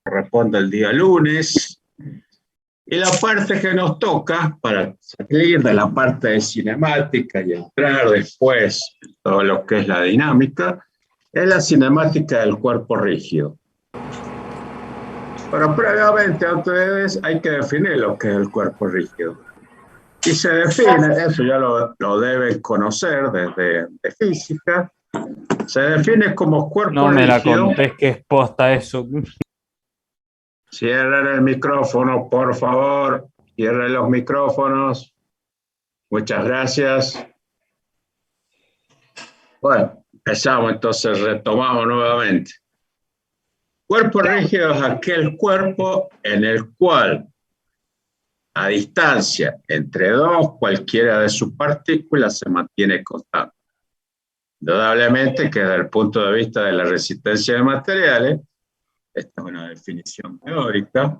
corresponde al día lunes. Y la parte que nos toca, para salir de la parte de cinemática y entrar después en todo lo que es la dinámica, es la cinemática del cuerpo rígido. Pero previamente a ustedes hay que definir lo que es el cuerpo rígido. Y se define, eso ya lo deben conocer desde de física, se define como cuerpo rígido. No me la contés que es posta eso. Cierren el micrófono, por favor. Cierren los micrófonos. Muchas gracias. Bueno, empezamos entonces, retomamos nuevamente. Cuerpo rígido es aquel cuerpo en el cual a distancia entre dos, cualquiera de sus partículas se mantiene constante. Indudablemente que desde el punto de vista de la resistencia de materiales, esta es una definición teórica,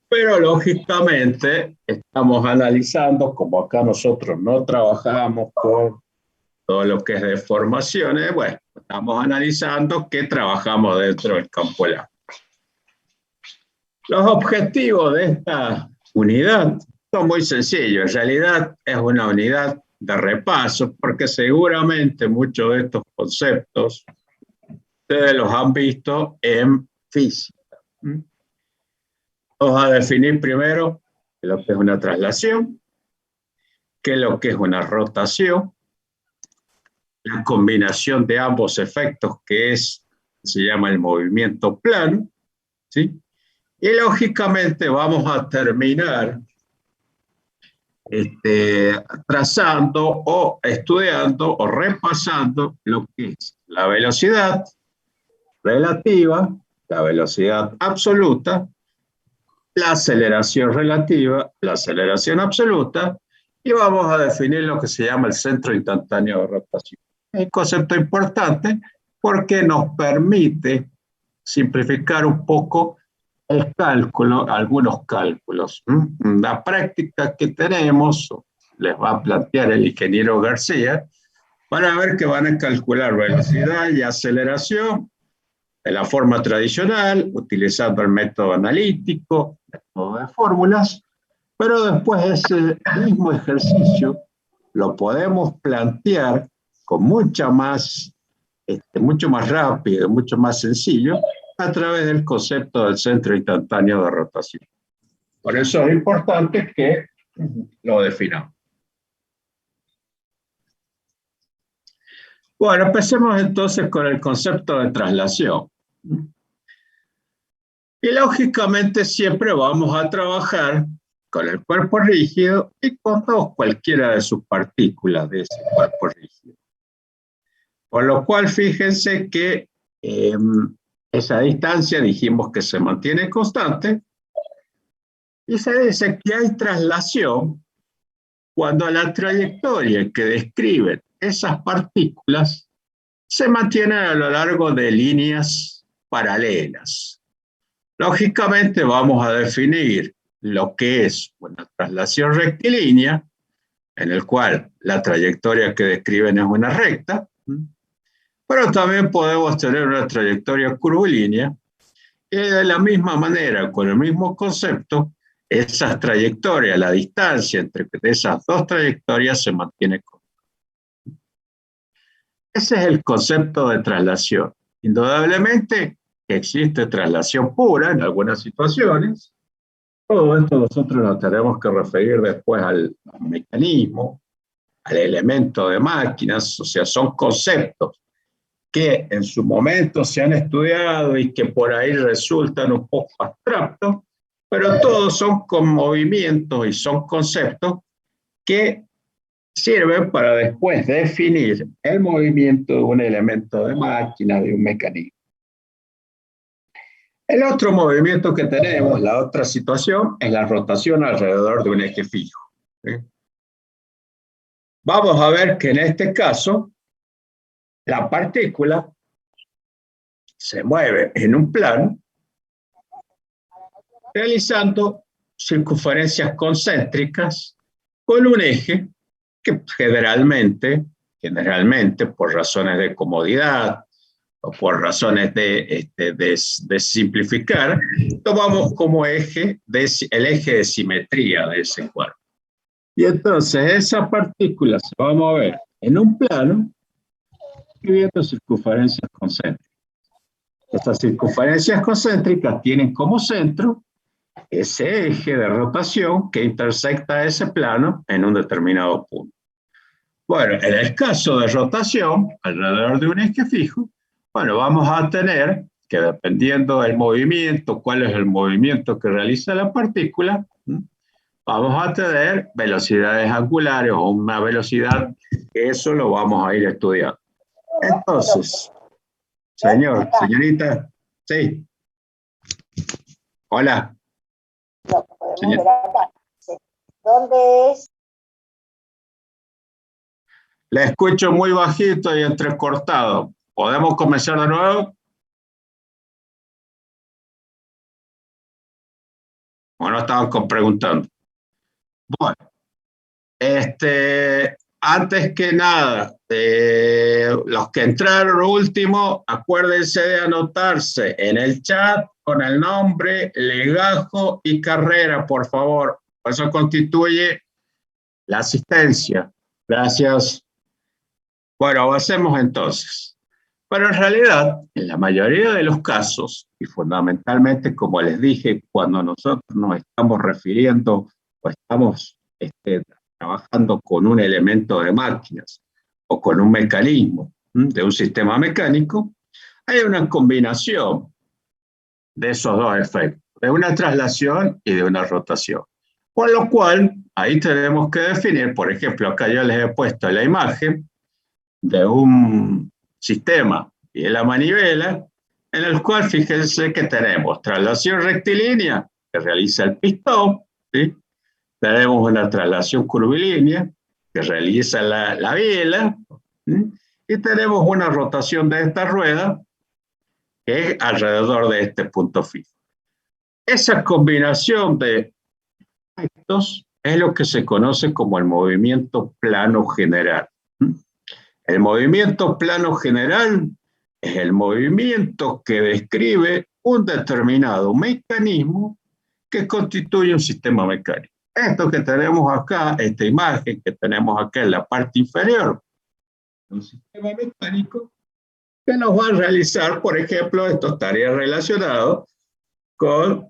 pero lógicamente estamos analizando, como acá nosotros no trabajamos con todo lo que es deformaciones, bueno, estamos analizando qué trabajamos dentro del campo elástico. Los objetivos de esta unidad son muy sencillos, en realidad es una unidad de repaso, porque seguramente muchos de estos conceptos ustedes los han visto en física. Vamos a definir primero lo que es una traslación, qué es lo que es una rotación, la combinación de ambos efectos que se llama el movimiento plano, ¿sí? Y lógicamente vamos a terminar trazando o estudiando o repasando lo que es la velocidad relativa, la velocidad absoluta, la aceleración relativa, la aceleración absoluta, y vamos a definir lo que se llama el centro instantáneo de rotación. Es un concepto importante porque nos permite simplificar un poco el cálculo, algunos cálculos. La práctica que tenemos les va a plantear el ingeniero García para ver que van a calcular velocidad y aceleración de la forma tradicional, utilizando el método analítico, método de fórmulas, pero después ese mismo ejercicio lo podemos plantear con mucho más rápido, mucho más sencillo, a través del concepto del centro instantáneo de rotación. Por eso es importante que lo definamos. Bueno, empecemos entonces con el concepto de traslación. Y lógicamente siempre vamos a trabajar con el cuerpo rígido y con cualquiera de sus partículas de ese cuerpo rígido. Por lo cual, fíjense que esa distancia dijimos que se mantiene constante y se dice que hay traslación cuando la trayectoria que describen esas partículas se mantiene a lo largo de líneas paralelas. Lógicamente vamos a definir lo que es una traslación rectilínea, en el cual la trayectoria que describen es una recta, pero también podemos tener una trayectoria curvilínea, y de la misma manera, con el mismo concepto, esas trayectorias, la distancia entre esas dos trayectorias se mantiene constante. Ese es el concepto de traslación. Indudablemente existe traslación pura en algunas situaciones. Todo esto nosotros nos tenemos que referir después al mecanismo, al elemento de máquinas, o sea, son conceptos que en su momento se han estudiado y que por ahí resultan un poco abstractos, pero todos son con movimientos y son conceptos que sirven para después definir el movimiento de un elemento de máquina, de un mecanismo. El otro movimiento que tenemos, la otra situación, es la rotación alrededor de un eje fijo. ¿Sí? Vamos a ver que en este caso, la partícula se mueve en un plano realizando circunferencias concéntricas con un eje que generalmente, por razones de comodidad o por razones de simplificar, tomamos como eje el eje de simetría de ese cuerpo. Y entonces esa partícula se va a mover en un plano escribiendo circunferencias concéntricas. Estas circunferencias concéntricas tienen como centro ese eje de rotación que intersecta ese plano en un determinado punto. Bueno, en el caso de rotación, alrededor de un eje fijo, bueno, vamos a tener que dependiendo del movimiento, cuál es el movimiento que realiza la partícula, vamos a tener velocidades angulares o una velocidad, que eso lo vamos a ir estudiando. Entonces, señorita, sí. Hola. Lo podemos ver acá. ¿Dónde es? La escucho muy bajito y entrecortado. ¿Podemos comenzar de nuevo? Bueno, estaban preguntando. Bueno, antes que nada, los que entraron último, acuérdense de anotarse en el chat con el nombre, legajo y carrera, por favor. Eso constituye la asistencia. Gracias. Bueno, avancemos entonces. Pero en realidad, en la mayoría de los casos, y fundamentalmente, como les dije, cuando nosotros nos estamos refiriendo o estamos trabajando con un elemento de máquinas o con un mecanismo de un sistema mecánico, hay una combinación de esos dos efectos, de una traslación y de una rotación. Por lo cual, ahí tenemos que definir, por ejemplo, acá yo les he puesto la imagen de un sistema y de la manivela, en el cual fíjense que tenemos traslación rectilínea que realiza el pistón, ¿sí? Tenemos una traslación curvilínea que realiza la biela, ¿sí? Y tenemos una rotación de esta rueda que es alrededor de este punto fijo. Esa combinación de efectos es lo que se conoce como el movimiento plano general. El movimiento plano general es el movimiento que describe un determinado mecanismo que constituye un sistema mecánico. Esto que tenemos acá, esta imagen que tenemos acá en la parte inferior, un sistema mecánico que nos va a realizar, por ejemplo, esto estaría relacionado con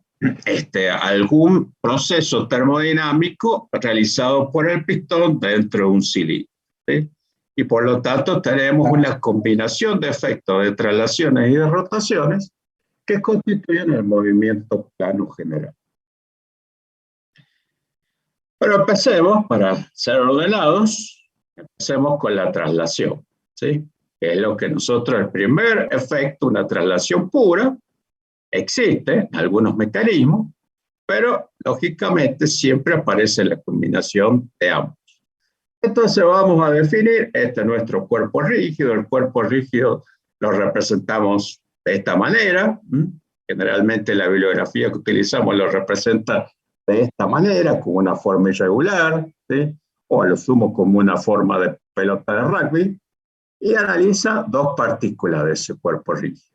algún proceso termodinámico realizado por el pistón dentro de un cilindro, ¿sí? Y por lo tanto tenemos una combinación de efectos de traslaciones y de rotaciones que constituyen el movimiento plano general. Pero empecemos, para ser ordenados, empecemos con la traslación, ¿sí? Que es lo que nosotros, el primer efecto, una traslación pura, existe algunos mecanismos, pero lógicamente siempre aparece la combinación de ambos. Entonces vamos a definir, este es nuestro cuerpo rígido, el cuerpo rígido lo representamos de esta manera, generalmente la bibliografía que utilizamos lo representa de esta manera, con una forma irregular, ¿sí? O a lo sumo como una forma de pelota de rugby, y analiza dos partículas de ese cuerpo rígido.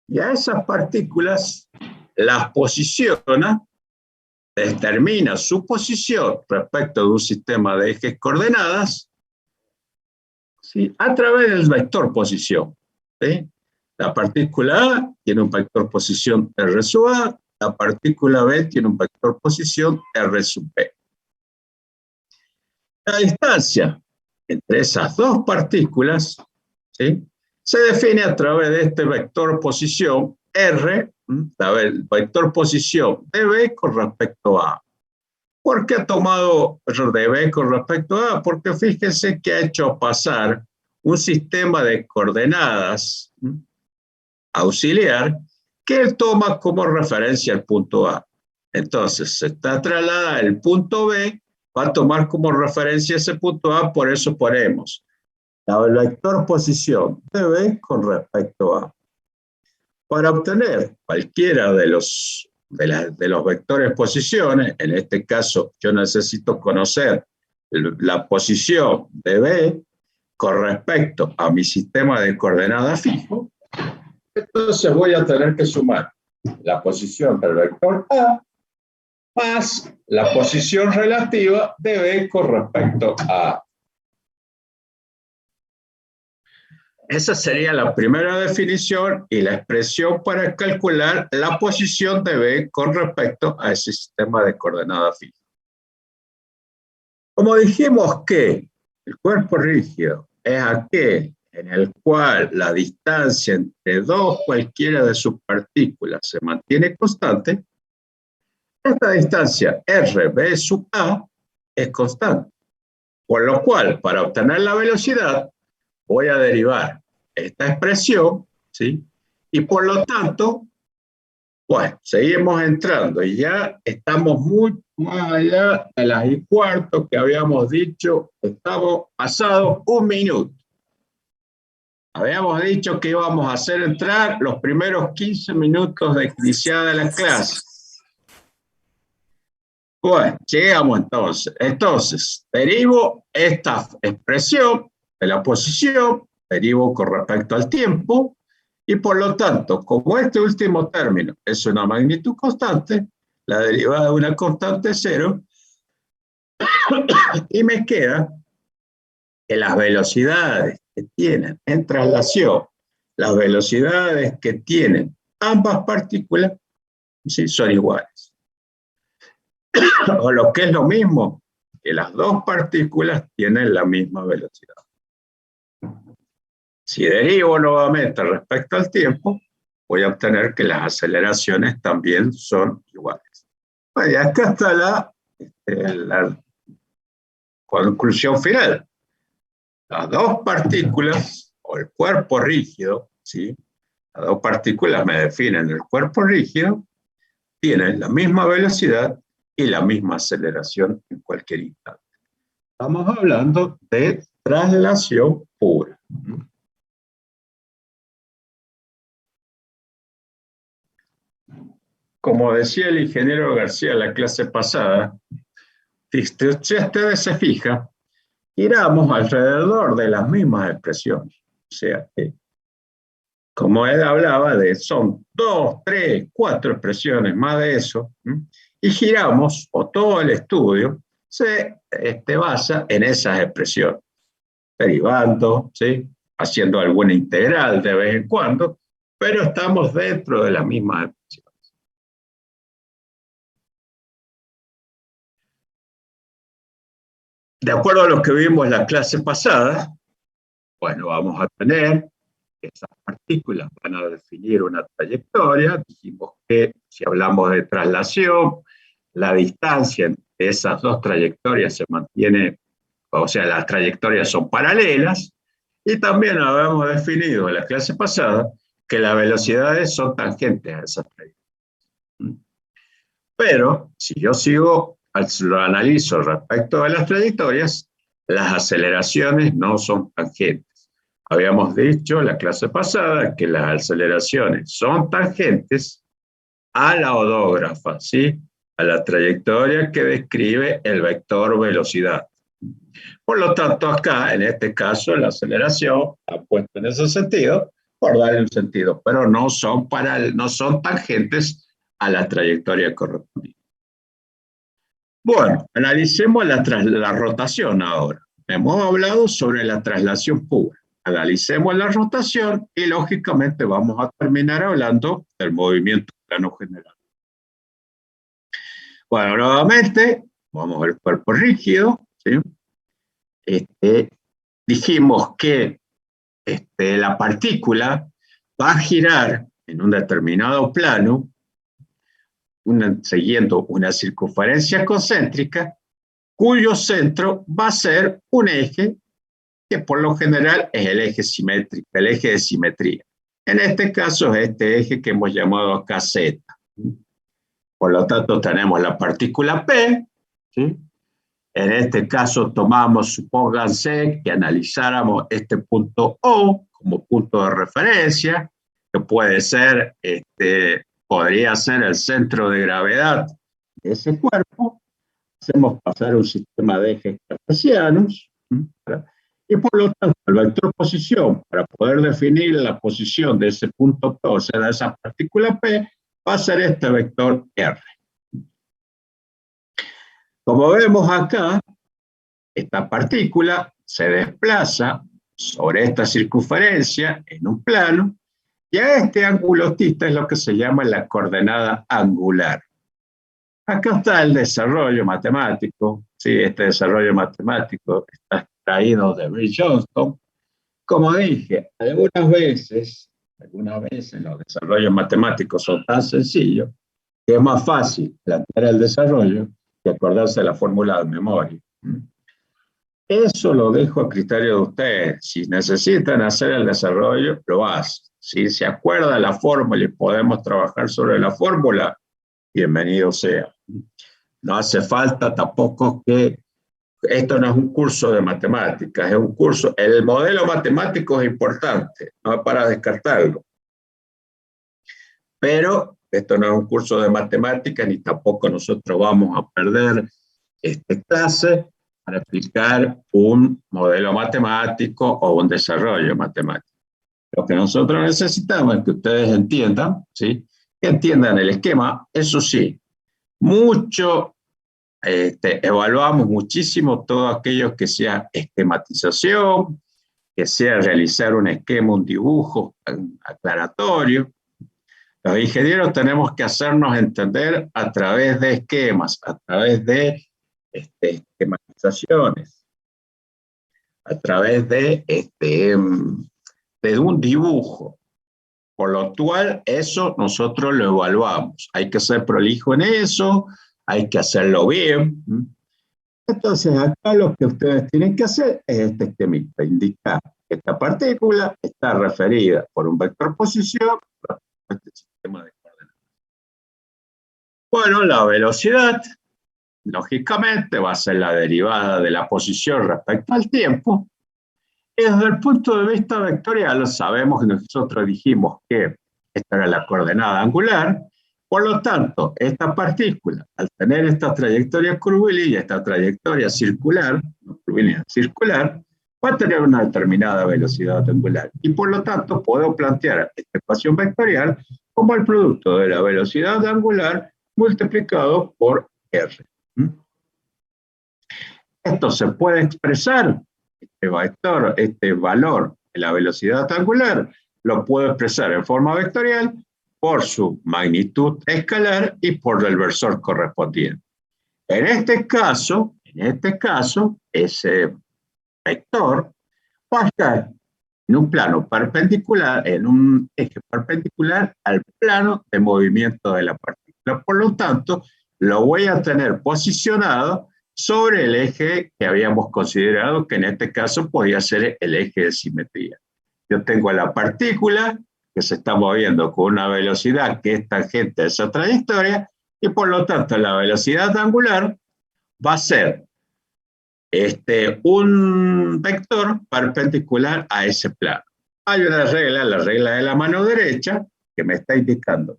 Y a esas partículas las posiciona, determina su posición respecto de un sistema de ejes coordenadas, ¿sí? A través del vector posición, ¿sí? La partícula A tiene un vector posición R sub A, la partícula B tiene un vector posición R sub B. La distancia entre esas dos partículas, ¿sí? Se define a través de este vector posición R, el vector posición de B con respecto a A. ¿Por qué ha tomado de B con respecto a A? Porque fíjense que ha hecho pasar un sistema de coordenadas auxiliar que él toma como referencia el punto A. Entonces, se está trasladando el punto B, va a tomar como referencia ese punto A, por eso ponemos el vector posición de B con respecto a. Para obtener cualquiera de los vectores posiciones, en este caso yo necesito conocer la posición de B con respecto a mi sistema de coordenadas fijo, Entonces voy a tener que sumar la posición del vector A más la posición relativa de B con respecto a A. Esa sería la primera definición y la expresión para calcular la posición de B con respecto a ese sistema de coordenadas fijas. Como dijimos que el cuerpo rígido es aquel en el cual la distancia entre dos cualquiera de sus partículas se mantiene constante, esta distancia RB sub A es constante. Por lo cual, para obtener la velocidad, voy a derivar esta expresión, ¿sí? Y por lo tanto, bueno, seguimos entrando y ya estamos muy más allá de las y cuarto que habíamos dicho, estamos pasados un minuto. Habíamos dicho que íbamos a hacer entrar los primeros 15 minutos de iniciada la clase. Bueno, llegamos entonces. Entonces, derivo esta expresión de la posición, derivo con respecto al tiempo, y por lo tanto, como este último término es una magnitud constante, la derivada de una constante cero, y me queda que las velocidades que tienen en traslación, las velocidades que tienen ambas partículas, sí, son iguales. O lo que es lo mismo, que las dos partículas tienen la misma velocidad. Si derivo nuevamente respecto al tiempo, voy a obtener que las aceleraciones también son iguales. Bueno, y acá está la conclusión final. Las dos partículas, o el cuerpo rígido, ¿sí? Las dos partículas me definen el cuerpo rígido, tienen la misma velocidad y la misma aceleración en cualquier instante. Estamos hablando de traslación pura. Como decía el ingeniero García en la clase pasada, si ustedes se fijan, giramos alrededor de las mismas expresiones. O sea, como él hablaba son 2, 3, 4 expresiones, más de eso, y giramos, o todo el estudio se basa en esas expresiones, derivando, ¿sí? Haciendo alguna integral de vez en cuando, pero estamos dentro de las mismas expresiones. De acuerdo a lo que vimos en la clase pasada, bueno, vamos a tener esas partículas, van a definir una trayectoria. Dijimos que si hablamos de traslación, la distancia entre esas dos trayectorias se mantiene, o sea, las trayectorias son paralelas, y también habíamos definido en la clase pasada que las velocidades son tangentes a esas trayectorias. Pero si yo lo analizo respecto a las trayectorias, las aceleraciones no son tangentes. Habíamos dicho en la clase pasada que las aceleraciones son tangentes a la odógrafa, ¿sí? A la trayectoria que describe el vector velocidad. Por lo tanto, acá, en este caso, la aceleración ha puesto en ese sentido, por darle un sentido, pero no son tangentes a la trayectoria correspondiente. Bueno, analicemos la rotación ahora. Hemos hablado sobre la traslación pura. Analicemos la rotación y, lógicamente, vamos a terminar hablando del movimiento plano general. Bueno, nuevamente, vamos al cuerpo rígido, ¿sí? Dijimos que la partícula va a girar en un determinado plano, siguiendo una circunferencia concéntrica, cuyo centro va a ser un eje que por lo general es el eje simétrico, el eje de simetría. En este caso es este eje que hemos llamado acá Z. Por lo tanto tenemos la partícula P, ¿sí? En este caso tomamos, supónganse que analizáramos este punto O como punto de referencia, que puede ser, podría ser el centro de gravedad de ese cuerpo. Hacemos pasar un sistema de ejes cartesianos, Y por lo tanto, el vector posición, para poder definir la posición de ese punto P, o sea, de esa partícula P, va a ser este vector R. Como vemos acá, esta partícula se desplaza sobre esta circunferencia en un plano, y a este ángulo θ es lo que se llama la coordenada angular. Acá está el desarrollo matemático, ¿sí? Este desarrollo matemático está extraído de Bray-Johnston. Como dije, algunas veces los desarrollos matemáticos son tan sencillos que es más fácil plantear el desarrollo que acordarse de la fórmula de memoria. Eso lo dejo a criterio de ustedes. Si necesitan hacer el desarrollo, lo hacen. Si se acuerda la fórmula y podemos trabajar sobre la fórmula, bienvenido sea. No hace falta tampoco que... Esto no es un curso de matemáticas, es un curso... El modelo matemático es importante, no para descartarlo. Pero esto no es un curso de matemáticas, ni tampoco nosotros vamos a perder esta clase para explicar un modelo matemático o un desarrollo matemático. Lo que nosotros necesitamos es que ustedes entiendan, ¿sí? Que entiendan el esquema. Eso sí, evaluamos muchísimo todo aquello que sea esquematización, que sea realizar un esquema, un dibujo aclaratorio. Los ingenieros tenemos que hacernos entender a través de esquemas, a través de esquematizaciones, a través de un dibujo. Por lo cual, eso nosotros lo evaluamos. Hay que ser prolijo en eso, hay que hacerlo bien. Entonces, acá lo que ustedes tienen que hacer es este esquemita, indicar que esta partícula está referida por un vector posición a este sistema de coordenadas. Bueno, la velocidad, lógicamente, va a ser la derivada de la posición respecto al tiempo. Y desde el punto de vista vectorial, sabemos que nosotros dijimos que esta era la coordenada angular. Por lo tanto, esta partícula, al tener esta trayectoria curvilínea, esta trayectoria circular, no curvilínea, circular, va a tener una determinada velocidad angular. Y por lo tanto, puedo plantear esta ecuación vectorial como el producto de la velocidad angular multiplicado por R. Esto se puede expresar, este vector, este valor de la velocidad angular, lo puedo expresar en forma vectorial por su magnitud escalar y por el versor correspondiente. En este caso, ese vector va a estar en un plano perpendicular, en un eje perpendicular al plano de movimiento de la partícula. Por lo tanto, lo voy a tener posicionado sobre el eje que habíamos considerado, que en este caso podía ser el eje de simetría. Yo tengo la partícula que se está moviendo con una velocidad que es tangente a esa trayectoria, y por lo tanto la velocidad angular va a ser un vector perpendicular a ese plano. Hay una regla, la regla de la mano derecha, que me está indicando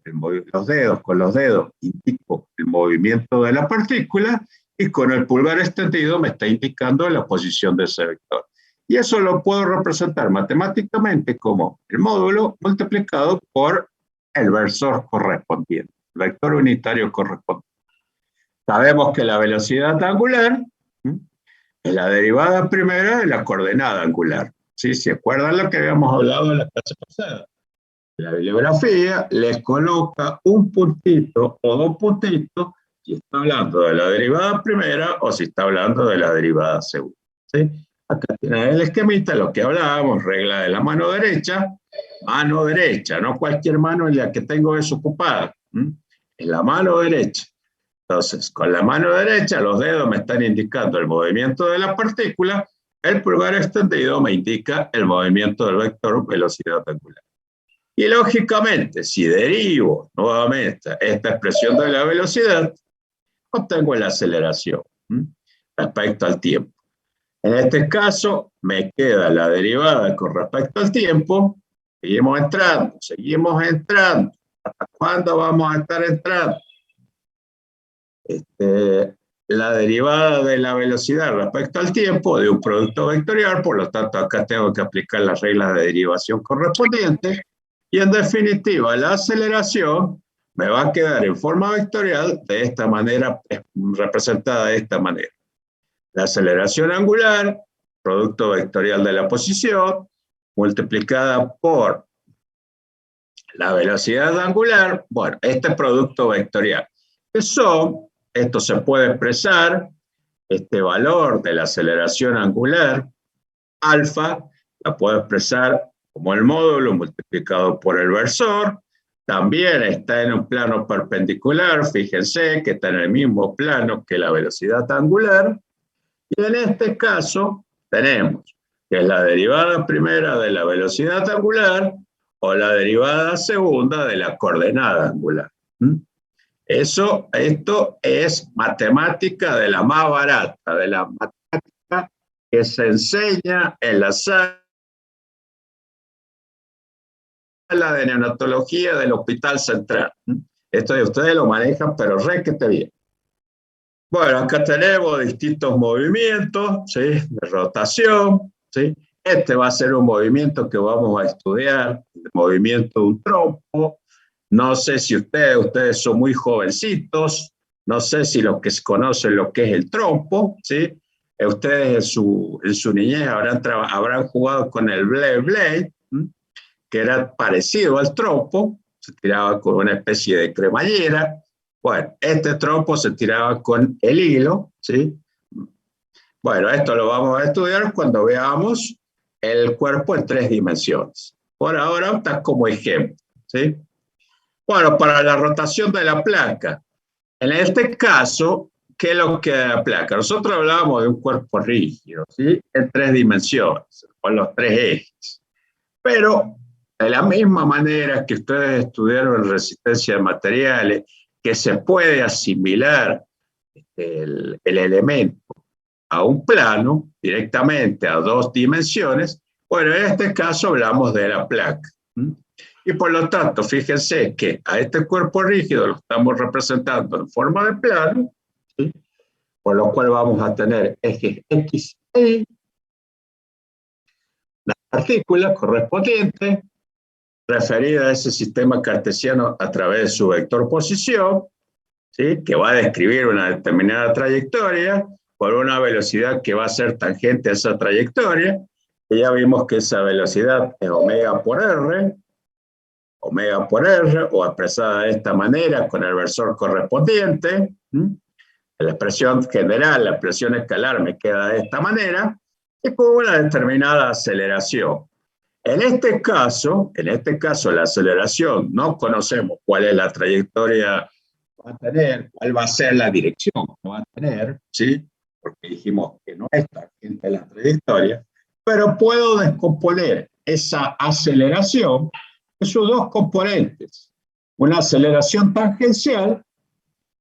con los dedos indico el movimiento de la partícula, y con el pulgar extendido me está indicando la posición de ese vector. Y eso lo puedo representar matemáticamente como el módulo multiplicado por el versor correspondiente, el vector unitario correspondiente. Sabemos que la velocidad angular es la derivada primera de la coordenada angular. ¿Sí? ¿Se acuerdan lo que habíamos hablado en la clase pasada? La bibliografía les coloca un puntito o dos puntitos si está hablando de la derivada primera o si está hablando de la derivada segunda. ¿Sí? Acá tienen el esquemita, lo que hablábamos, regla de la mano derecha, no cualquier mano en la que tengo desocupada, es la mano derecha. Entonces, con la mano derecha, los dedos me están indicando el movimiento de la partícula, el pulgar extendido me indica el movimiento del vector velocidad angular. Y lógicamente, si derivo nuevamente esta expresión de la velocidad, obtengo la aceleración respecto al tiempo. En este caso, me queda la derivada con respecto al tiempo. Seguimos entrando. ¿Hasta cuándo vamos a estar entrando? la derivada de la velocidad respecto al tiempo de un producto vectorial, por lo tanto acá tengo que aplicar las reglas de derivación correspondientes, y en definitiva la aceleración me va a quedar en forma vectorial de esta manera, representada de esta manera. La aceleración angular, producto vectorial de la posición, multiplicada por la velocidad angular, bueno, este producto vectorial. Esto se puede expresar, este valor de la aceleración angular, alfa, la puedo expresar como el módulo multiplicado por el versor. También está en un plano perpendicular, fíjense que está en el mismo plano que la velocidad angular. Y en este caso tenemos que es la derivada primera de la velocidad angular o la derivada segunda de la coordenada angular. Esto es matemática de la más barata, de la matemática que se enseña en la sala de neonatología del Hospital Central. Esto de ustedes lo manejan, pero requete bien. Bueno, acá tenemos distintos movimientos, ¿sí?, de rotación, ¿sí? Este va a ser un movimiento que vamos a estudiar, el movimiento de un trompo. No sé si ustedes son muy jovencitos, no sé si los que conocen lo que es el trompo, ¿sí? Ustedes en su niñez habrán jugado con el blade, que era parecido al trompo, se tiraba con una especie de cremallera. Bueno, este trompo se tiraba con el hilo, ¿sí? Bueno, esto lo vamos a estudiar cuando veamos el cuerpo en 3 dimensiones. Por ahora está como ejemplo, ¿sí? Bueno, para la rotación de la placa. En este caso, ¿qué es lo que es la placa? Nosotros hablábamos de un cuerpo rígido, ¿sí?, en 3 dimensiones, con los 3 ejes. Pero de la misma manera que ustedes estudiaron resistencia de materiales, que se puede asimilar el elemento a un plano, directamente a 2 dimensiones, bueno, en este caso hablamos de la placa. Y por lo tanto, fíjense que a este cuerpo rígido lo estamos representando en forma de plano, ¿sí?, por lo cual vamos a tener ejes X e Y, la partícula correspondiente, referida a ese sistema cartesiano a través de su vector posición, ¿sí?, que va a describir una determinada trayectoria por una velocidad que va a ser tangente a esa trayectoria, y ya vimos que esa velocidad es omega por r, o expresada de esta manera con el versor correspondiente. La expresión general, la expresión escalar me queda de esta manera, y con una determinada aceleración. En este caso, la aceleración, no conocemos cuál es la trayectoria que va a tener, cuál va a ser la dirección que va a tener, ¿sí?, porque dijimos que no es tangente la trayectoria, pero puedo descomponer esa aceleración en sus 2 componentes. Una aceleración tangencial,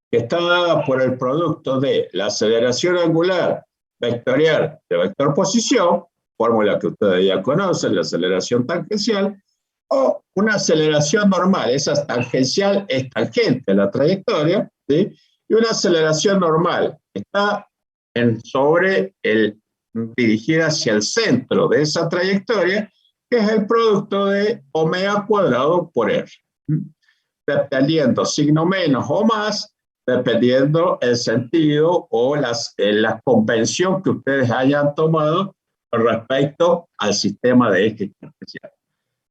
que está dada por el producto de la aceleración angular vectorial de vector posición, fórmula que ustedes ya conocen, la aceleración tangencial, o una aceleración normal, esa tangencial es tangente a la trayectoria, ¿sí?, y una aceleración normal está dirigida hacia el centro de esa trayectoria, que es el producto de omega cuadrado por r, dependiendo signo menos o más, dependiendo el sentido o la convención que ustedes hayan tomado respecto al sistema de ejes cartesianos.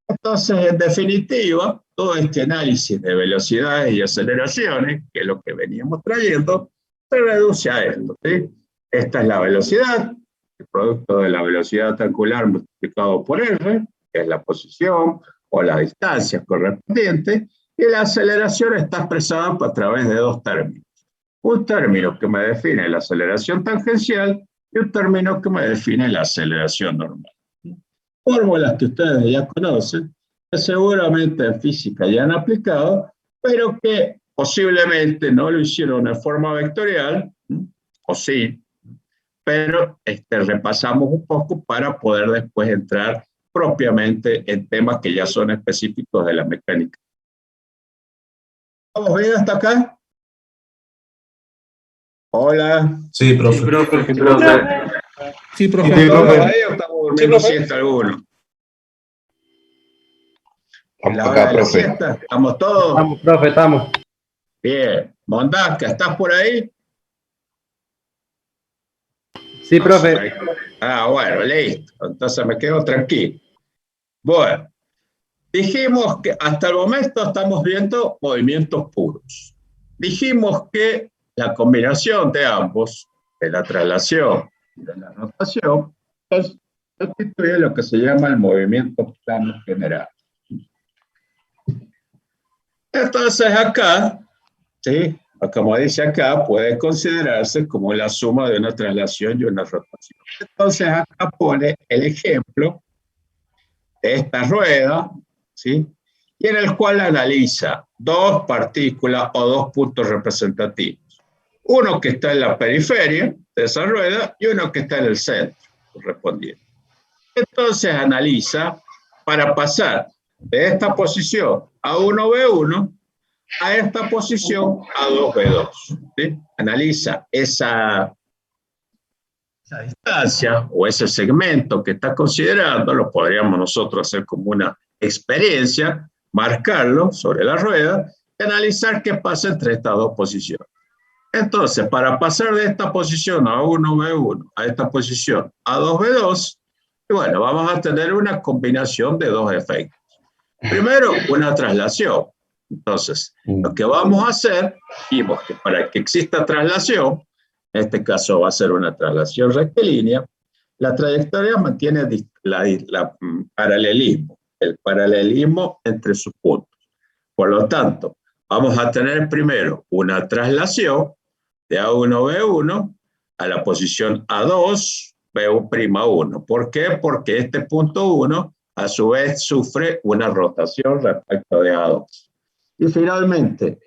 Entonces, en definitiva, todo este análisis de velocidades y aceleraciones, que es lo que veníamos trayendo, se reduce a esto, ¿sí? Esta es la velocidad, el producto de la velocidad angular multiplicado por r, que es la posición o la distancia correspondiente, y la aceleración está expresada a través de 2 términos. Un término que me define la aceleración tangencial y un término que me define la aceleración normal. Fórmulas que ustedes ya conocen, que seguramente en física ya han aplicado, pero que posiblemente no lo hicieron de forma vectorial, o sí, pero repasamos un poco para poder después entrar propiamente en temas que ya son específicos de la mecánica. ¿Vamos bien hasta acá? Hola. Sí, profe. Sí, profe. Sí, profe. Sí, profe. ¿Estamos Sí, todos profe. ahí o estamos durmiendo Sí, profe. siesta alguno? Estamos ¿La hora acá, de la profe. siesta? ¿Estamos todos? Estamos, profe, estamos. Bien. Mondasca, ¿estás por ahí? Sí, No profe. sé. Ah, bueno, listo. Entonces me quedo tranquilo. Bueno, dijimos que hasta el momento estamos viendo movimientos puros. Dijimos que la combinación de ambos, de la traslación y de la rotación, constituye lo que se llama el movimiento plano general. Entonces acá, ¿sí? Como dice acá, puede considerarse como la suma de una traslación y una rotación. Entonces acá pone el ejemplo de esta rueda, ¿sí? Y en el cual analiza dos partículas o dos puntos representativos. Uno que está en la periferia de esa rueda y uno que está en el centro, correspondiente. Entonces analiza para pasar de esta posición A1B1 a esta posición A2B2. ¿Sí? Analiza esa distancia o ese segmento que está considerando, lo podríamos nosotros hacer como una experiencia, marcarlo sobre la rueda y analizar qué pasa entre estas dos posiciones. Entonces, para pasar de esta posición A1B1 a esta posición A2B2, bueno, vamos a tener una combinación de dos efectos. Primero, una traslación. Entonces, lo que vamos a hacer, dijimos que para que exista traslación, en este caso va a ser una traslación rectilínea, la trayectoria mantiene paralelismo, el paralelismo entre sus puntos. Por lo tanto, vamos a tener primero una traslación de A1B1 a la posición A2, B1'1. ¿Por qué? Porque este punto 1 a su vez sufre una rotación respecto de A2. Y finalmente,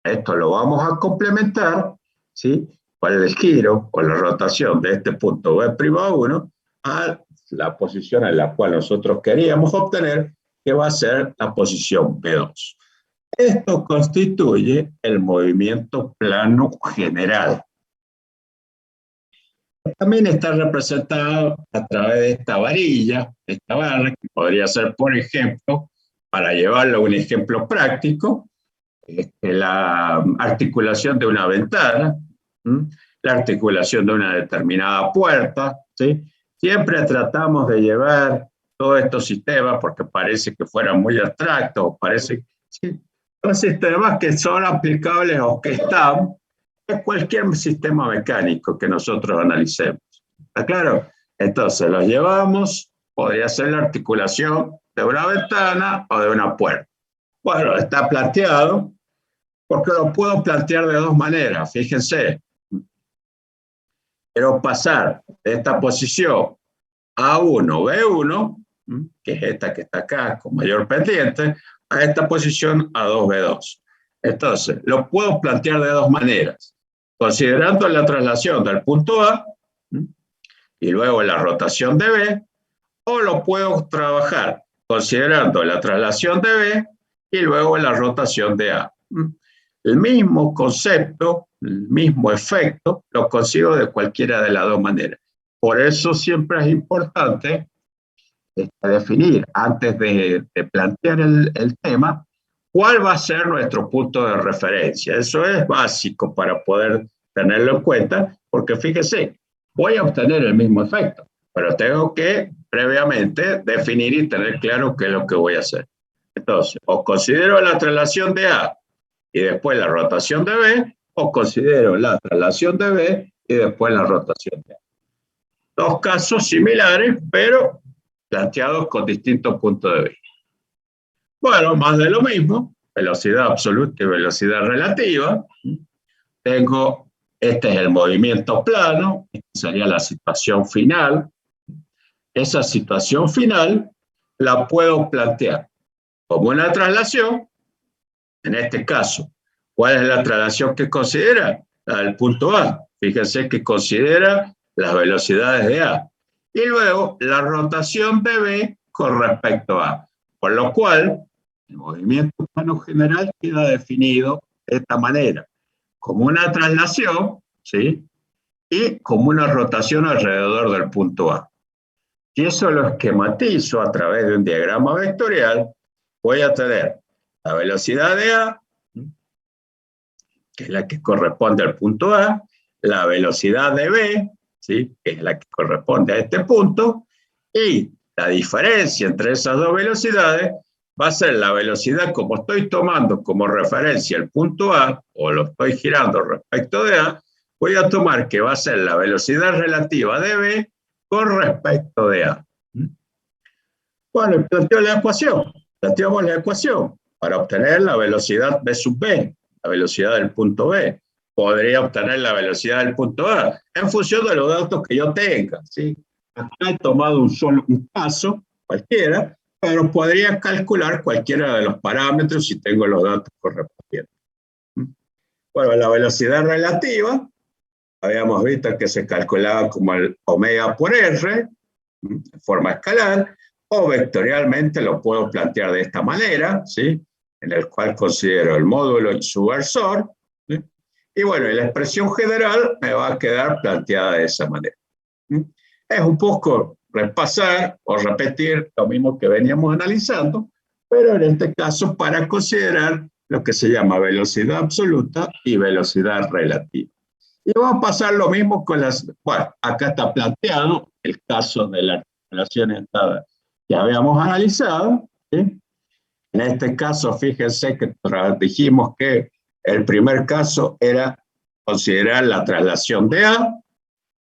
esto lo vamos a complementar, ¿sí? Con el giro o la rotación de este punto B'1 a la posición en la cual nosotros queríamos obtener, que va a ser la posición B2. Esto constituye el movimiento plano general. También está representado a través de esta varilla, esta barra, que podría ser, por ejemplo, para llevarlo a un ejemplo práctico, la articulación de una ventana, la articulación de una determinada puerta, ¿sí? Siempre tratamos de llevar todos estos sistemas porque parece que fueran muy abstractos, parece ¿sí? Son sistemas que son aplicables o que están en cualquier sistema mecánico que nosotros analicemos. ¿Está claro? Entonces los llevamos, podría ser la articulación de una ventana o de una puerta. Bueno, está planteado porque lo puedo plantear de dos maneras, fíjense. Quiero pasar de esta posición A1, B1, que es esta que está acá con mayor pendiente, a esta posición A2, B2. Entonces, lo puedo plantear de dos maneras, considerando la traslación del punto A y luego la rotación de B, o lo puedo trabajar considerando la traslación de B y luego la rotación de A. El mismo concepto, el mismo efecto, lo consigo de cualquiera de las dos maneras. Por eso siempre es importante definir, antes de plantear el tema, cuál va a ser nuestro punto de referencia. Eso es básico para poder tenerlo en cuenta, porque fíjese, voy a obtener el mismo efecto, pero tengo que previamente definir y tener claro qué es lo que voy a hacer. Entonces, o considero la traslación de A y después la rotación de B, o considero la traslación de B y después la rotación de A. Dos casos similares, pero planteados con distintos puntos de vista. Bueno, más de lo mismo, velocidad absoluta y velocidad relativa. Tengo, este es el movimiento plano, esta sería la situación final. Esa situación final la puedo plantear como una traslación, en este caso. ¿Cuál es la traslación que considera? La del punto A. Fíjense que considera las velocidades de A. Y luego la rotación de B con respecto a A. Por lo cual, el movimiento plano general queda definido de esta manera. Como una traslación, ¿sí? Y como una rotación alrededor del punto A. Si eso lo esquematizo a través de un diagrama vectorial, voy a tener la velocidad de A, que es la que corresponde al punto A, la velocidad de B, ¿sí? Que es la que corresponde a este punto, y la diferencia entre esas dos velocidades va a ser la velocidad, como estoy tomando como referencia el punto A, o lo estoy girando respecto de A, voy a tomar que va a ser la velocidad relativa de B con respecto de A. Bueno, planteamos la ecuación para obtener la velocidad B sub B, la velocidad del punto B. Podría obtener la velocidad del punto A en función de los datos que yo tenga, ¿sí? Acá he tomado un caso, cualquiera, pero podría calcular cualquiera de los parámetros si tengo los datos correspondientes. Bueno, la velocidad relativa, habíamos visto que se calculaba como el omega por R, en forma escalar, o vectorialmente lo puedo plantear de esta manera, ¿sí? En el cual considero el módulo y su versor, ¿sí? Y bueno, la expresión general me va a quedar planteada de esa manera. Es un poco repasar o repetir lo mismo que veníamos analizando, pero en este caso para considerar lo que se llama velocidad absoluta y velocidad relativa. Y va a pasar lo mismo con las, bueno, acá está planteado el caso de las relaciones que habíamos analizado, ¿sí? En este caso, fíjense que dijimos que el primer caso era considerar la traslación de A,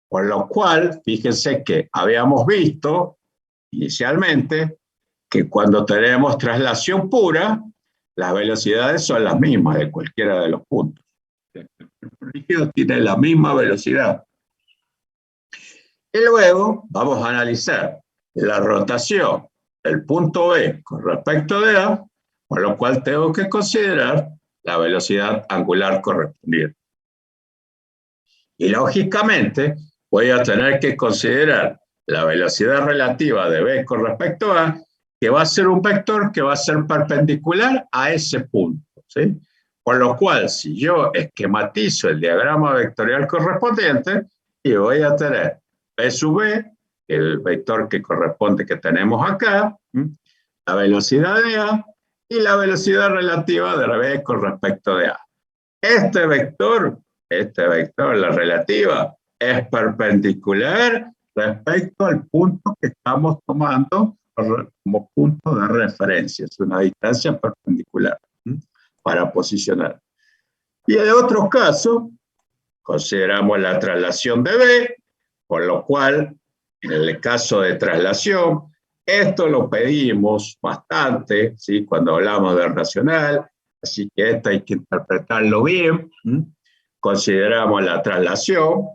por lo cual, fíjense que habíamos visto inicialmente que cuando tenemos traslación pura, las velocidades son las mismas de cualquiera de los puntos. El rígido tiene la misma velocidad. Y luego vamos a analizar la rotación del punto B con respecto de A, por lo cual tengo que considerar la velocidad angular correspondiente. Y lógicamente voy a tener que considerar la velocidad relativa de B con respecto a A, que va a ser un vector que va a ser perpendicular a ese punto, ¿sí? Por lo cual, si yo esquematizo el diagrama vectorial correspondiente, y voy a tener B sub B, el vector que corresponde que tenemos acá, la velocidad de A y la velocidad relativa de B con respecto de A. Este vector, la relativa, es perpendicular respecto al punto que estamos tomando como punto de referencia. Es una distancia perpendicular para posicionar. Y en otro caso, consideramos la traslación de B, por lo cual, en el caso de traslación, esto lo pedimos bastante, ¿sí? Cuando hablamos del racional, así que esto hay que interpretarlo bien. Consideramos la traslación,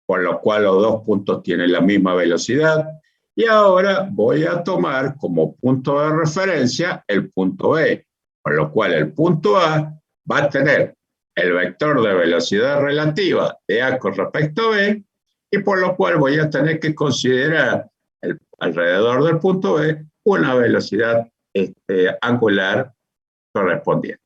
por lo cual los dos puntos tienen la misma velocidad. Y ahora voy a tomar como punto de referencia el punto B, por lo cual el punto A va a tener el vector de velocidad relativa de A con respecto a B, y por lo cual voy a tener que considerar alrededor del punto B una velocidad angular correspondiente.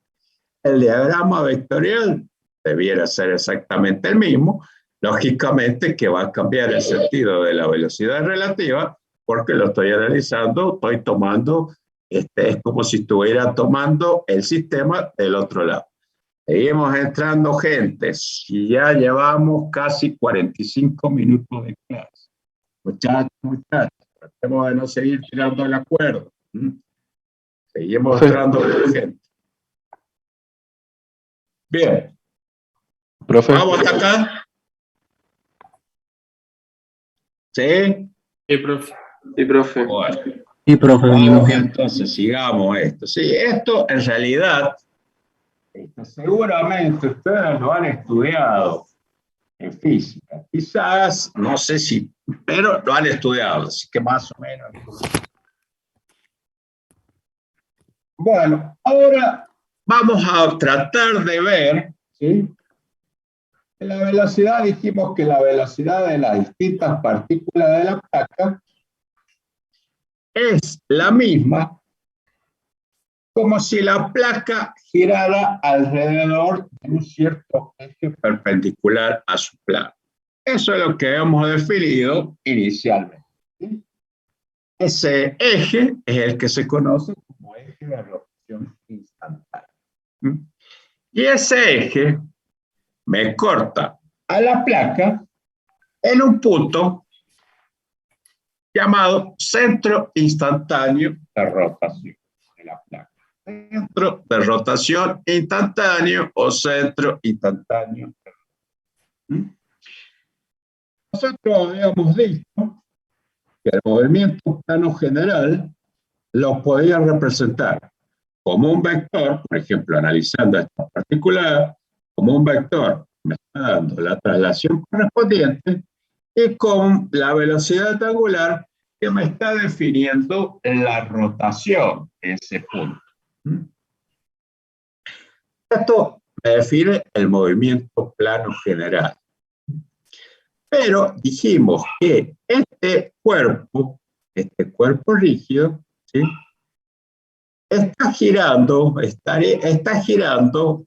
El diagrama vectorial debiera ser exactamente el mismo, lógicamente que va a cambiar el sentido de la velocidad relativa, porque lo estoy analizando, estoy tomando, es como si estuviera tomando el sistema del otro lado. Seguimos entrando gente, y ya llevamos casi 45 minutos de clase. Muchachos, tratemos de no seguir tirando el acuerdo. Seguimos entrando gente. Bien. Profe. ¿Vamos hasta acá? ¿Sí? Sí, profe. Sí, profe. Bueno. Sí, profe, venimos bien. Entonces, sigamos esto. Sí, esto en realidad, seguramente ustedes lo han estudiado en física. Quizás, no sé si, pero lo han estudiado, así que más o menos. Bueno, ahora vamos a tratar de ver, ¿sí? La velocidad, dijimos que la velocidad de las distintas partículas de la placa es la misma, como si la placa girara alrededor de un cierto eje perpendicular a su plano. Eso es lo que hemos definido inicialmente, ¿sí? Ese eje es el que se conoce como eje de rotación instantánea. Y ese eje me corta a la placa en un punto llamado centro instantáneo de rotación de la placa. Centro de rotación instantáneo o centro instantáneo. Nosotros habíamos visto que el movimiento plano general lo podía representar como un vector, por ejemplo, analizando esta particular, como un vector me está dando la traslación correspondiente y con la velocidad angular que me está definiendo la rotación en ese punto. Esto me define el movimiento plano general. Pero dijimos que este cuerpo rígido, ¿sí?, está girando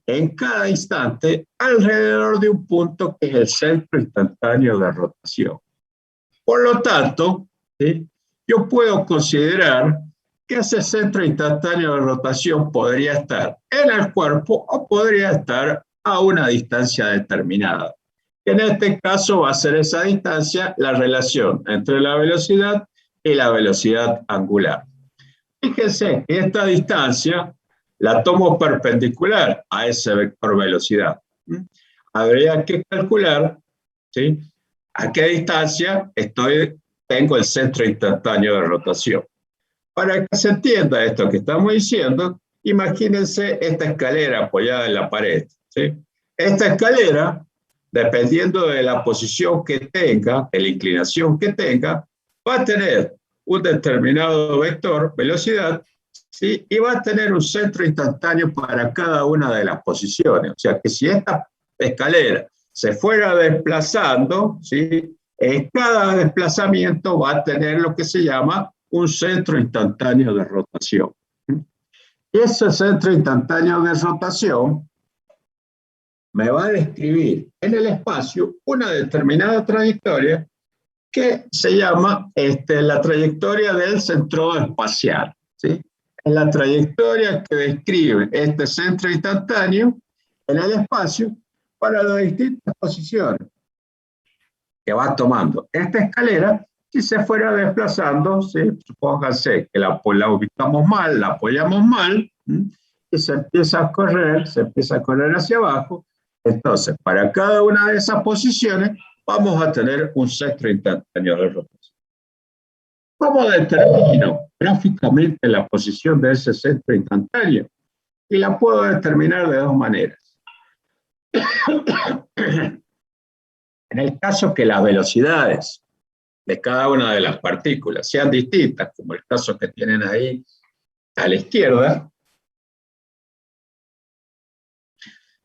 en cada instante alrededor de un punto que es el centro instantáneo de rotación. Por lo tanto, ¿sí?, yo puedo considerar que ese centro instantáneo de rotación podría estar en el cuerpo o podría estar a una distancia determinada. En este caso va a ser esa distancia la relación entre la velocidad y la velocidad angular. Fíjense que esta distancia la tomo perpendicular a ese vector velocidad. Habría que calcular, ¿sí?, a qué distancia tengo el centro instantáneo de rotación. Para que se entienda esto que estamos diciendo, imagínense esta escalera apoyada en la pared, ¿sí? Esta escalera, dependiendo de la posición que tenga, de la inclinación que tenga, va a tener un determinado vector, velocidad, ¿sí?, y va a tener un centro instantáneo para cada una de las posiciones. O sea que si esta escalera se fuera desplazando, ¿sí?, en cada desplazamiento va a tener lo que se llama un centro instantáneo de rotación. Ese centro instantáneo de rotación me va a describir en el espacio una determinada trayectoria que se llama la trayectoria del centro espacial, ¿sí? Es la trayectoria que describe este centro instantáneo en el espacio para las distintas posiciones que va tomando esta escalera. Si se fuera desplazando, ¿sí?, supónganse que la ubicamos mal, la apoyamos mal, y se empieza a correr hacia abajo. Entonces, para cada una de esas posiciones, vamos a tener un centro instantáneo de rotación. ¿Cómo determino gráficamente la posición de ese centro instantáneo? Y la puedo determinar de dos maneras. En el caso que las velocidades de cada una de las partículas sean distintas, como el caso que tienen ahí a la izquierda,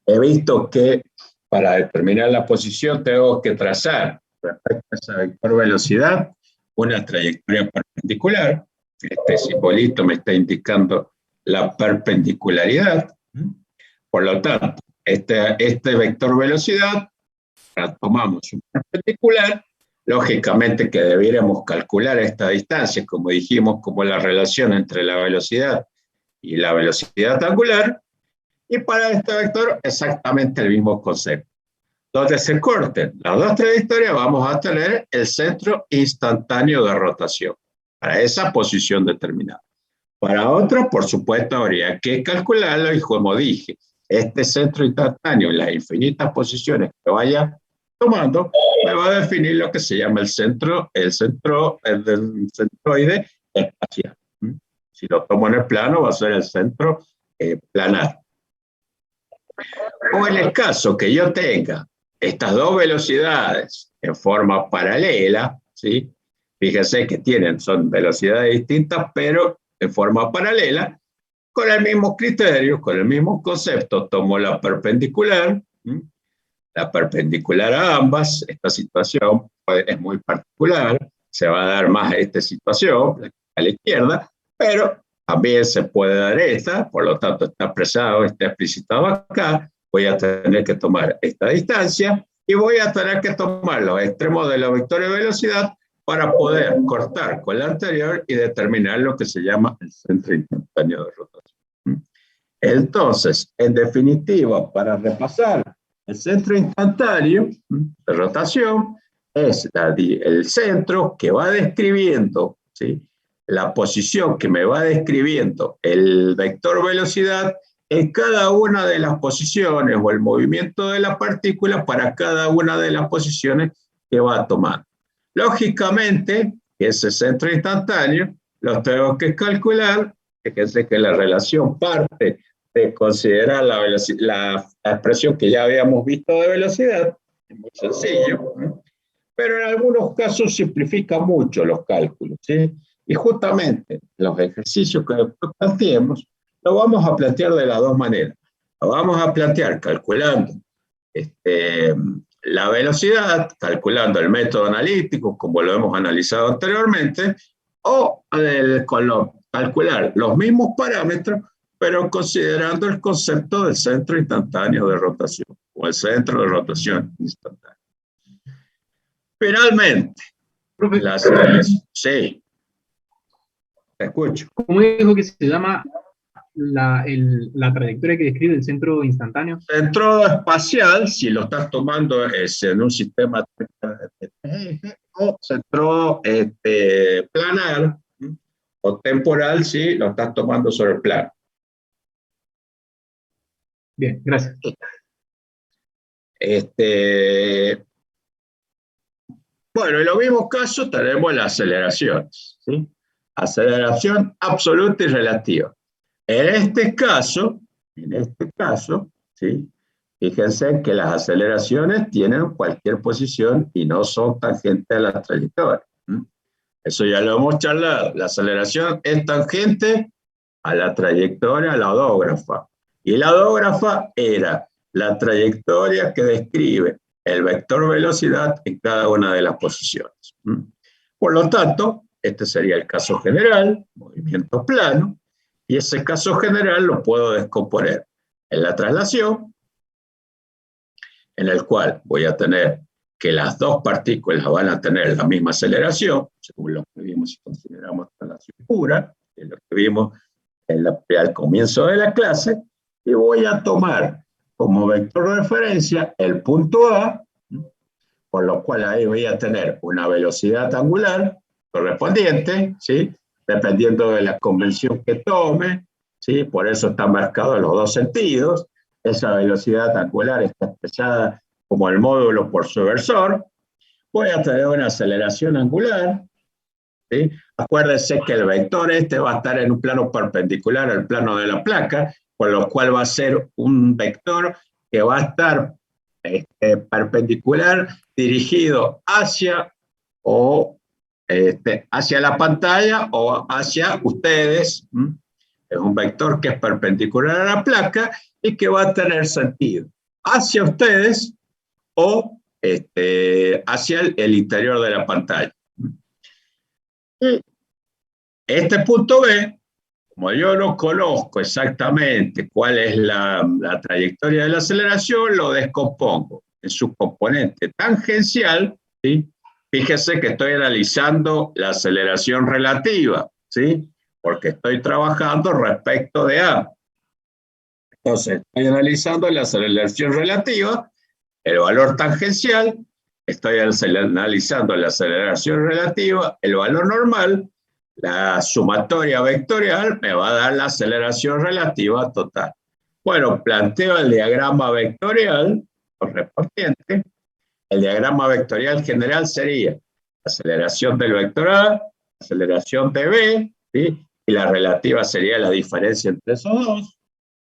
he visto que para determinar la posición tengo que trazar respecto a esa vector velocidad una trayectoria perpendicular. Este simbolito me está indicando la perpendicularidad. Por lo tanto, este vector velocidad, tomamos un perpendicular, lógicamente que debiéramos calcular esta distancia, como dijimos, como la relación entre la velocidad y la velocidad angular, y para este vector exactamente el mismo concepto. Donde se corten las dos trayectorias vamos a tener el centro instantáneo de rotación para esa posición determinada. Para otra, por supuesto, habría que calcularlo y, como dije, este centro instantáneo en las infinitas posiciones que vaya tomando me va a definir lo que se llama el centroide espacial. Si lo tomo en el plano va a ser el centro planar. O en el caso que yo tenga estas dos velocidades en forma paralela, ¿sí?, fíjense que son velocidades distintas, pero en forma paralela, con el mismo criterio, con el mismo concepto, tomo la perpendicular a ambas. Esta situación es muy particular, se va a dar más a esta situación, a la izquierda, pero también se puede dar esta, por lo tanto está expresado, está explicitado acá. Voy a tener que tomar esta distancia y voy a tener que tomar los extremos de los vectores de velocidad para poder cortar con la anterior y determinar lo que se llama el centro instantáneo de rotación. Entonces, en definitiva, para repasar, el centro instantáneo de rotación es el centro que va describiendo, ¿sí?, la posición que me va describiendo el vector velocidad en cada una de las posiciones o el movimiento de la partícula para cada una de las posiciones que va tomando. Lógicamente, ese centro instantáneo lo tengo que calcular. Fíjense que la relación parte de considerar la expresión que ya habíamos visto de velocidad, es muy sencillo, ¿no? Pero en algunos casos simplifica mucho los cálculos, ¿sí? Y justamente los ejercicios que después planteemos, lo vamos a plantear de las dos maneras. Lo vamos a plantear calculando la velocidad, calculando el método analítico, como lo hemos analizado anteriormente, o calcular los mismos parámetros, pero considerando el concepto del centro instantáneo de rotación, o el centro de rotación instantánea. Finalmente, sí, te escucho. ¿Cómo dijo que se llama la trayectoria que describe el centro instantáneo? Centro espacial, si lo estás tomando en un sistema de eje, o centro planar, o temporal, si lo estás tomando sobre el plano. Bien, gracias. Bueno, en los mismos casos tenemos las aceleraciones, ¿sí? Aceleración absoluta y relativa. En este caso, ¿sí?, fíjense que las aceleraciones tienen cualquier posición y no son tangentes a la trayectoria. Eso ya lo hemos charlado. La aceleración es tangente a la trayectoria, a la odógrafa. Y la odógrafa era la trayectoria que describe el vector velocidad en cada una de las posiciones. Por lo tanto, este sería el caso general, movimiento plano, y ese caso general lo puedo descomponer en la traslación, en el cual voy a tener que las dos partículas van a tener la misma aceleración, según lo que vimos si consideramos traslación pura, que es lo que vimos al comienzo de la clase, y voy a tomar como vector de referencia el punto A, por lo cual ahí voy a tener una velocidad angular correspondiente, ¿sí?, dependiendo de la convención que tome, ¿sí?, por eso está marcado en los dos sentidos. Esa velocidad angular está expresada como el módulo por su versor. Voy a tener una aceleración angular, ¿sí? Acuérdense que el vector va a estar en un plano perpendicular al plano de la placa, por lo cual va a ser un vector que va a estar perpendicular, dirigido hacia la pantalla o hacia ustedes. Es un vector que es perpendicular a la placa y que va a tener sentido hacia ustedes o hacia el interior de la pantalla. Y este punto B, como yo no conozco exactamente cuál es la trayectoria de la aceleración, lo descompongo en su componente tangencial, ¿sí? Fíjese que estoy analizando la aceleración relativa, ¿sí?, porque estoy trabajando respecto de A. Entonces, estoy analizando la aceleración relativa, el valor tangencial, estoy analizando la aceleración relativa, el valor normal, la sumatoria vectorial me va a dar la aceleración relativa total. Bueno, planteo el diagrama vectorial correspondiente. El diagrama vectorial general sería aceleración del vector A, aceleración de B, ¿sí?, y la relativa sería la diferencia entre esos dos,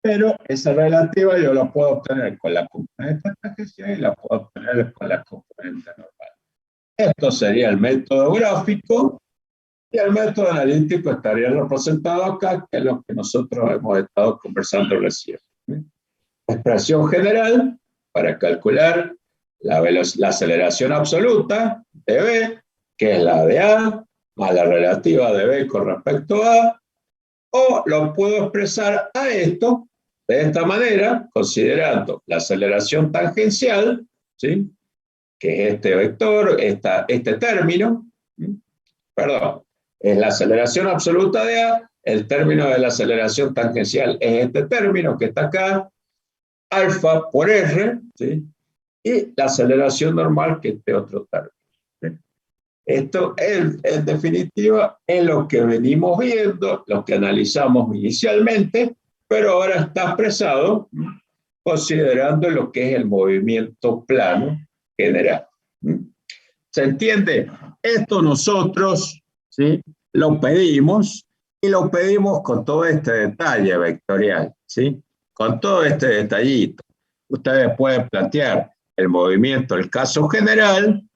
pero esa relativa yo la puedo obtener con la componente tangencial y la puedo obtener con la componente normal. Esto sería el método gráfico, y el método analítico estaría representado acá, que es lo que nosotros hemos estado conversando recién. Expresión general para calcular la aceleración absoluta de B, que es la de A, más la relativa de B con respecto a A, O lo puedo expresar a esto de esta manera, considerando la aceleración tangencial, ¿sí? Que es este vector, este término, ¿sí? Perdón, es la aceleración absoluta de A, el término de la aceleración tangencial es este término que está acá, alfa por R, ¿sí? Y la aceleración normal que es este otro término. ¿Sí? Esto, en definitiva, es lo que venimos viendo, lo que analizamos inicialmente, pero ahora está expresado considerando lo que es el movimiento plano general. ¿Se entiende? Esto nosotros, ¿sí? Lo pedimos y lo pedimos con todo este detalle vectorial, ¿sí? Con todo este detallito. Ustedes pueden plantear el movimiento, el caso general,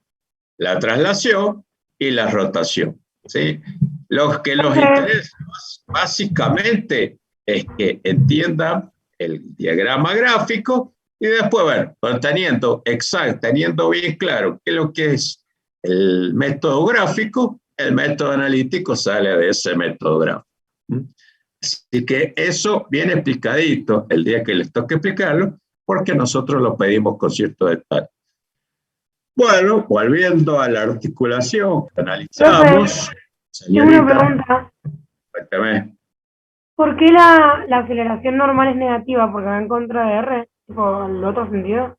la traslación y la rotación, ¿sí? Lo que los interesa básicamente es que entiendan el diagrama gráfico y después, bueno, teniendo bien claro qué es lo que es el método gráfico, el método analítico sale de ese método gráfico. Así que eso viene explicadito el día que les toque explicarlo, porque nosotros lo pedimos con cierto detalle. Bueno, volviendo a la articulación que analizamos, tengo una pregunta. Cuéntame. ¿Por qué la aceleración normal es negativa? ¿Porque va en contra de R? ¿Tipo, el otro sentido?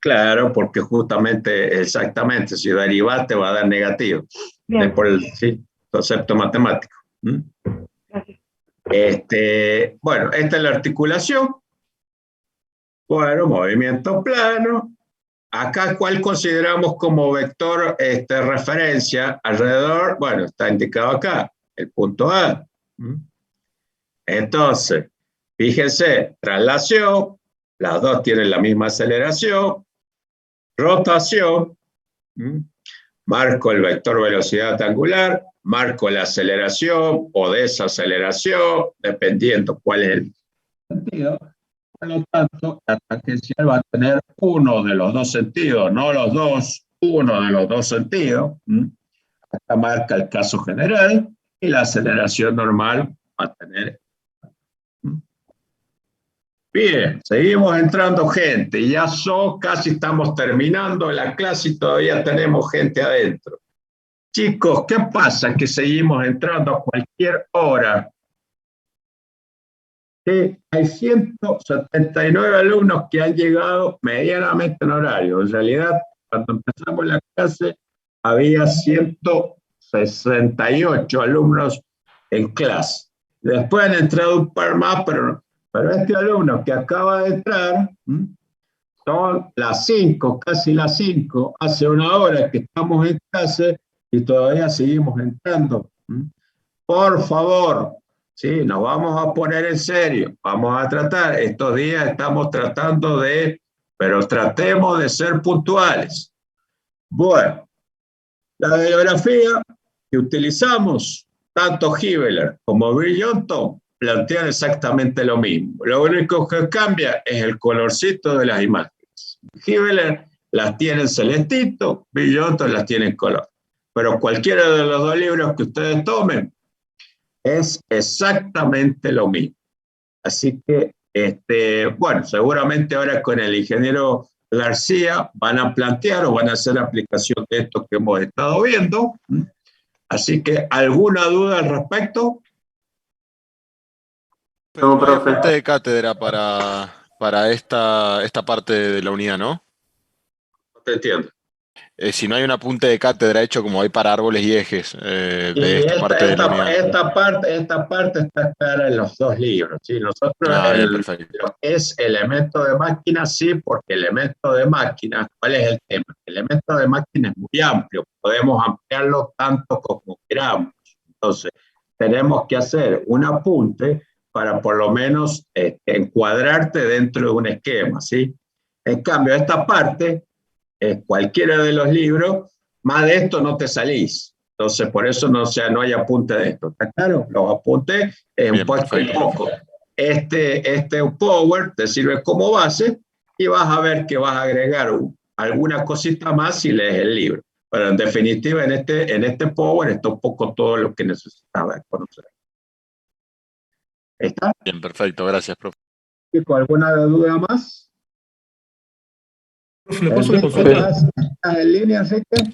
Claro, porque justamente, exactamente, si derivaste va a dar negativo. Es por el concepto matemático. Gracias. Bueno, esta es la articulación. Bueno, movimiento plano. Acá, ¿cuál consideramos como vector referencia alrededor? Bueno, está indicado acá, el punto A. Entonces, fíjense, traslación, las dos tienen la misma aceleración, rotación, marco el vector velocidad angular, marco la aceleración o desaceleración, dependiendo cuál es el sentido. Por lo tanto, la tangencial va a tener uno de los dos sentidos, no los dos, uno de los dos sentidos. Acá marca el caso general y la aceleración normal va a tener. Bien, seguimos entrando gente, ya casi estamos terminando la clase y todavía tenemos gente adentro. Chicos, ¿qué pasa? Que seguimos entrando a cualquier hora. Hay 179 alumnos que han llegado medianamente en horario. En realidad, cuando empezamos la clase, había 168 alumnos en clase. Después han entrado un par más, pero este alumno que acaba de entrar, son las 5, casi las 5, hace una hora que estamos en clase y todavía seguimos entrando. Por favor, sí, nos vamos a poner en serio, vamos a tratar, estos días estamos tratando pero tratemos de ser puntuales. Bueno, la bibliografía que utilizamos, tanto Hibeler como Bridgerton, plantean exactamente lo mismo. Lo único que cambia es el colorcito de las imágenes. Hibeler las tiene en celestito, Bridgerton las tiene en color. Pero cualquiera de los dos libros que ustedes tomen es exactamente lo mismo. Así que, bueno, seguramente ahora con el ingeniero García van a plantear o van a hacer aplicación de esto que hemos estado viendo. Así que, ¿alguna duda al respecto? Pero no hay punta de cátedra para esta parte de la unidad, ¿no? No te entiendo. Si no hay un apunte de cátedra hecho como hay para árboles y ejes de esta parte de la unidad. Esta parte está clara en los dos libros. ¿Sí? Nosotros Bien, perfecto. es elemento de máquina, sí, porque elemento de máquina, ¿cuál es el tema? El elemento de máquina es muy amplio, podemos ampliarlo tanto como queramos. Entonces, tenemos que hacer un apunte para por lo menos encuadrarte dentro de un esquema, ¿sí? En cambio, esta parte, cualquiera de los libros, más de esto no te salís. Entonces, por eso no hay apunte de esto. ¿Está claro? Los apuntes un poco. Este Power te sirve como base y vas a ver que vas a agregar alguna cosita más si lees el libro. Pero en definitiva, en este Power está un poco todo lo que necesitabas conocer. ¿Está? Bien, perfecto, gracias, profe. ¿Con alguna duda más? Profe, ¿le paso la Enrique, consulta? ¿estás en línea, Enrique?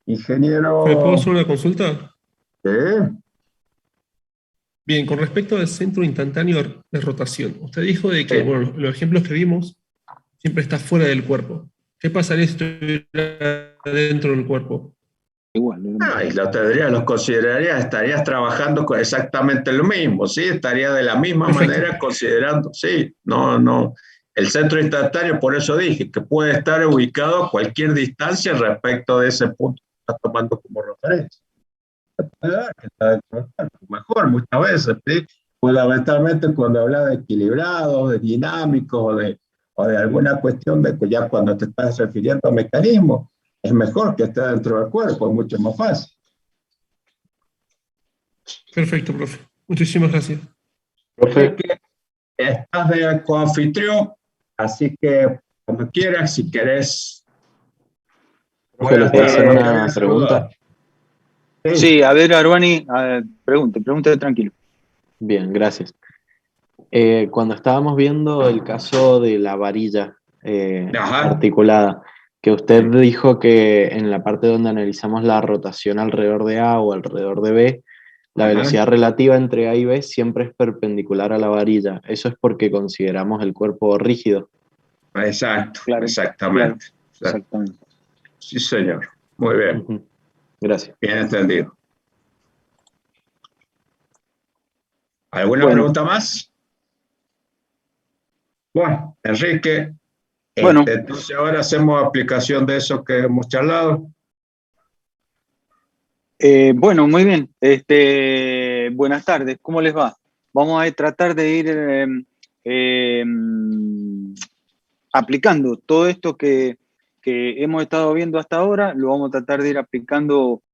Ingeniero. ¿Le puedo hacer una consulta? Sí. Bien, con respecto al centro instantáneo de rotación, usted dijo de que, Sí. bueno, los ejemplos que vimos siempre está fuera del cuerpo. ¿Qué pasaría si estuviera dentro del cuerpo? Igual. Y lo tendrías, los considerarías, estarías trabajando con exactamente lo mismo, ¿sí? Estaría de la misma Perfecto. manera considerando, sí, no. El centro instantáneo, por eso dije, que puede estar ubicado a cualquier distancia respecto de ese punto que estás tomando como referencia. Que está dentro del cuerpo. Mejor, muchas veces, ¿sí? Fundamentalmente cuando hablas de equilibrados, de dinámicos o de alguna cuestión de que ya cuando te estás refiriendo a mecanismos, es mejor que esté dentro del cuerpo, es mucho más fácil. Perfecto, profe. Muchísimas gracias. Sé que estás de coanfitrión, así que cuando quieras, si querés, Profe, ¿le puedo hacer te voy una a pregunta? saludar. Sí, a ver, Arbani, pregunte tranquilo. Bien, gracias. Cuando estábamos viendo el caso de la varilla Ajá. articulada, que usted dijo que en la parte donde analizamos la rotación alrededor de A o alrededor de B, la Ajá. velocidad relativa entre A y B siempre es perpendicular a la varilla. Eso es porque consideramos el cuerpo rígido. Exacto, Claro, exactamente. claro, exactamente. Sí, señor. Muy bien, Ujú. Gracias. bien entendido. ¿Alguna Bueno. pregunta más? Bueno, Enrique, Bueno. Entonces ahora hacemos aplicación de eso que hemos charlado. Bueno, muy bien. Buenas tardes, ¿cómo les va? Vamos a tratar de ir aplicando todo esto que hemos estado viendo hasta ahora, lo vamos a tratar de ir aplicando